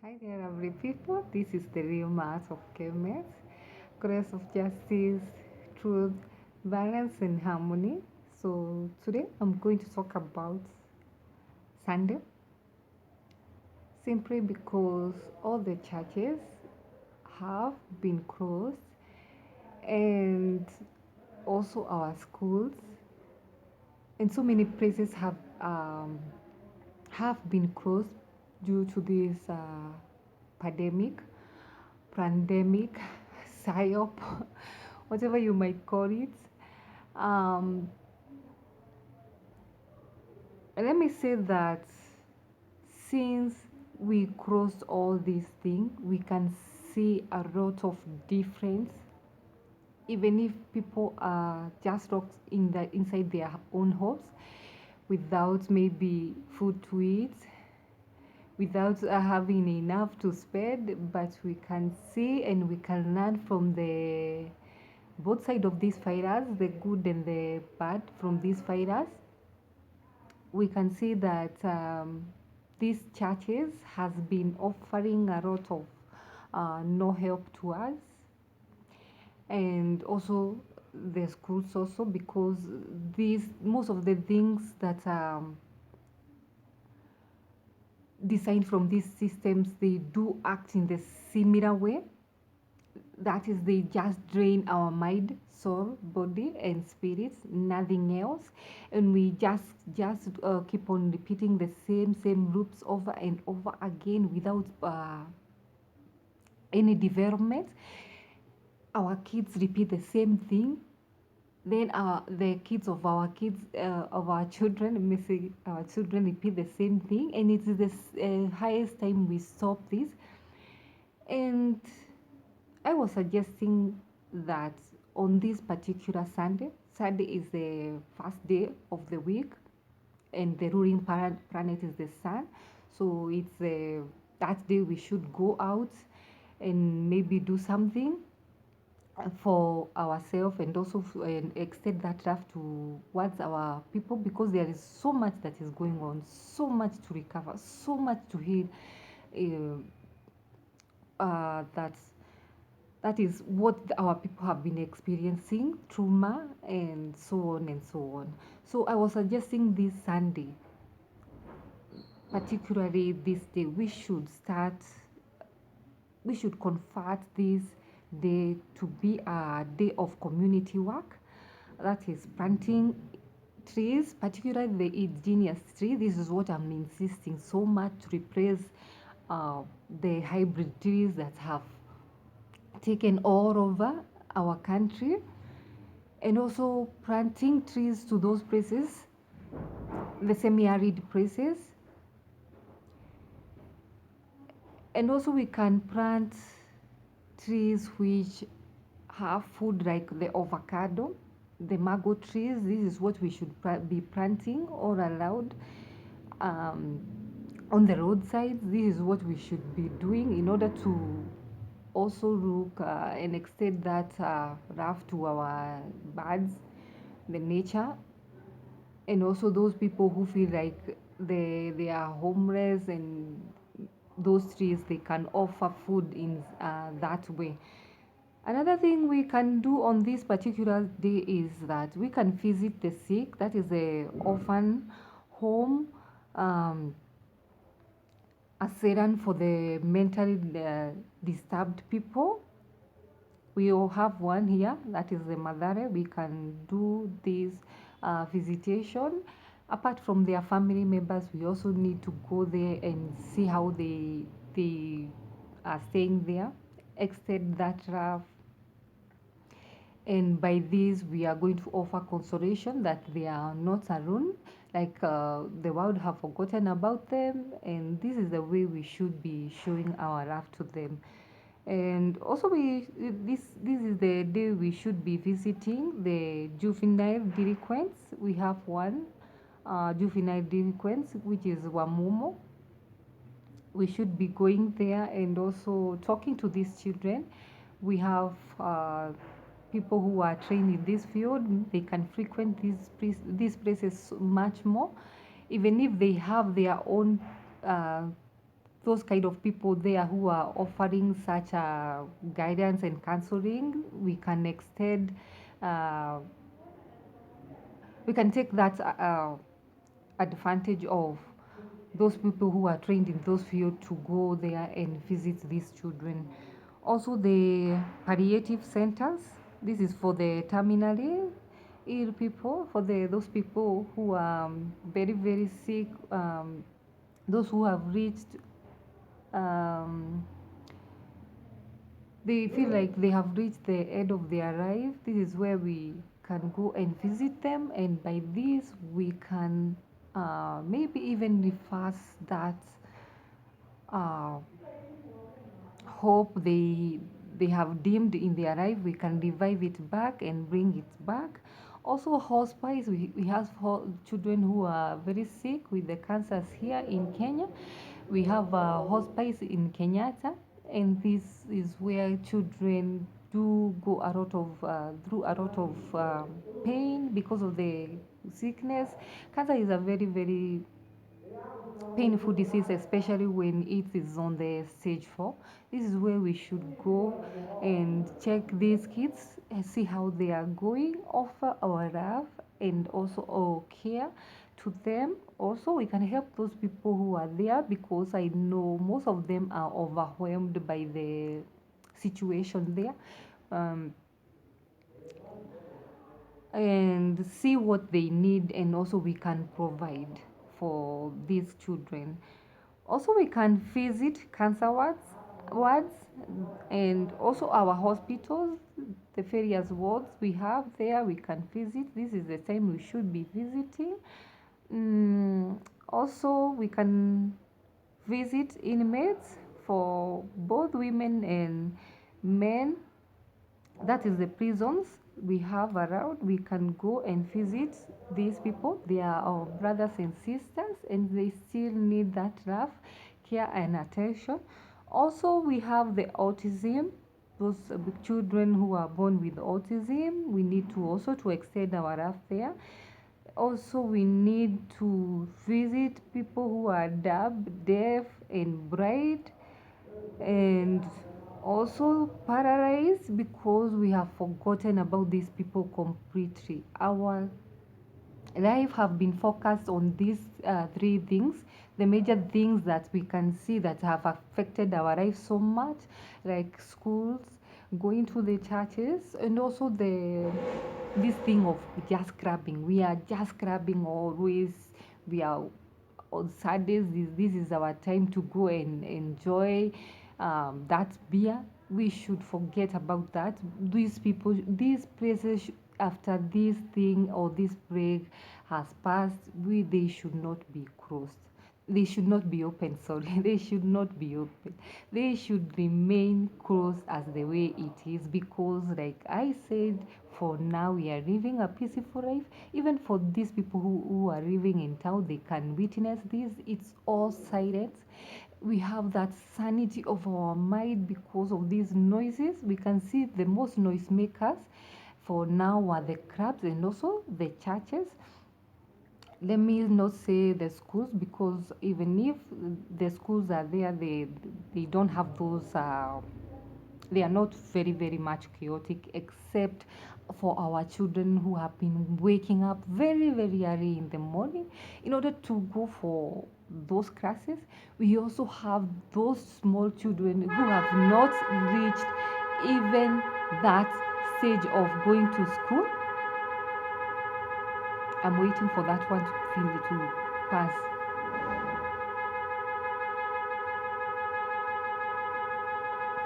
Hi there, lovely people. This is the real mass of KMS, grace of justice, truth, balance, and harmony. So, today I'm going to talk about Sunday simply because all the churches have been closed and also our schools and so many places have been closed due to this pandemic, pandemic, psyop, whatever you might call it. Um, Let me say that since we crossed all these things, we can see a lot of difference. Even if people are just locked in the inside their own homes, without maybe food to eat, without having enough to spend, but we can see and we can learn from the both side of these fighters, the good and the bad from these fighters. We can see that these churches has been offering a lot of no help to us, and also the schools also, because these most of the things that designed from these systems, they do act in the similar way. That is, they just drain our mind, soul, body, and spirits, nothing else. And we just keep on repeating the same loops over and over again without any development. Our kids repeat the same thing. Then the kids of our children, let me say, our children repeat the same thing, and it is the highest time we stop this. And I was suggesting that on this particular Sunday, Sunday is the first day of the week, and the ruling planet is the sun. So it's that day we should go out and maybe do something for ourselves, and also and extend that love towards our people, because there is so much that is going on, so much to recover, so much to heal. That that is what our people have been experiencing, trauma, and so on and so on. So I was suggesting this Sunday, particularly this day, we should convert this day to be a day of community work. That is planting trees, particularly the indigenous tree. This is what I'm insisting so much, to replace the hybrid trees that have taken all over our country, and also planting trees to those places, the semi-arid places. And also we can plant trees which have food, like the avocado, the mango trees. This is what we should be planting all around, um, on the roadside. This is what we should be doing in order to also look and extend that love to our birds, the nature, and also those people who feel like they are homeless, and those trees, they can offer food in that way. Another thing we can do on this particular day is that we can visit the sick. That is the orphan home, um, asylum for the mentally disturbed people. We all have one here, that is the Madare. We can do this visitation. Apart from their family members, we also need to go there and see how they are staying there, extend that love. And by this, we are going to offer consolation that they are not alone, like the world have forgotten about them, and this is the way we should be showing our love to them. And also, this is the day we should be visiting the juvenile delinquents. We have one juvenile delinquents, which is Wamumo. We should be going there and also talking to these children. We have people who are trained in this field. They can frequent these places much more, even if they have their own uh, those kind of people there who are offering such guidance and counseling. We can extend, uh, we can take that advantage of those people who are trained in those fields to go there and visit these children. Also, the palliative centers. This is for the terminally ill people, for those people who are very, very sick, those who have reached, um, they feel like they have reached the end of their life. This is where we can go and visit them, and by this, we can maybe even reverse that uh, hope they have dimmed in their life. We can revive it back and bring it back. Also, hospice, we have children who are very sick with the cancers here in Kenya. We have a hospice in Kenyatta, and this is where children do go a lot of through a lot of pain because of the sickness. Cancer is a very, very painful disease, especially when it is on the stage 4. This is where we should go and check these kids and see how they are going, offer our love and also our care to them. Also, we can help those people who are there, because I know most of them are overwhelmed by the situation there. Um, and see what they need, and also we can provide for these children. Also, we can visit cancer wards, and also our hospitals, the various wards we have there, we can visit. This is the time we should be visiting. Also, we can visit inmates for both women and men. That is the prisons we have around. We can go and visit these people. They are our brothers and sisters, and they still need that love, care and attention. Also, we have the autism, those children who are born with autism. We need to also to extend our love there. Also, we need to visit people who are deaf and blind, and also paralyzed, because we have forgotten about these people completely. Our life have been focused on these three things, the major things that we can see that have affected our life so much, like schools, going to the churches, and also this thing of just grabbing. We are just grabbing always. We are on Saturdays. This is our time to go and enjoy that beer. We should forget about that. These people, these places, after this thing or this break has passed, they should not be closed. They should not be open, sorry. They should not be open. They should remain closed as the way it is, because, like I said, for now we are living a peaceful life. Even for these people who are living in town, they can witness this. It's all silent. We have that sanity of our mind because of these noises. We can see the most noisemakers for now are the clubs and also the churches. Let me not say the schools, because even if the schools are there, they don't have those they are not very, very much chaotic, except for our children who have been waking up very, very early in the morning in order to go for those classes. We also have those small children who have not reached even that stage of going to school. I'm waiting for that one to pass.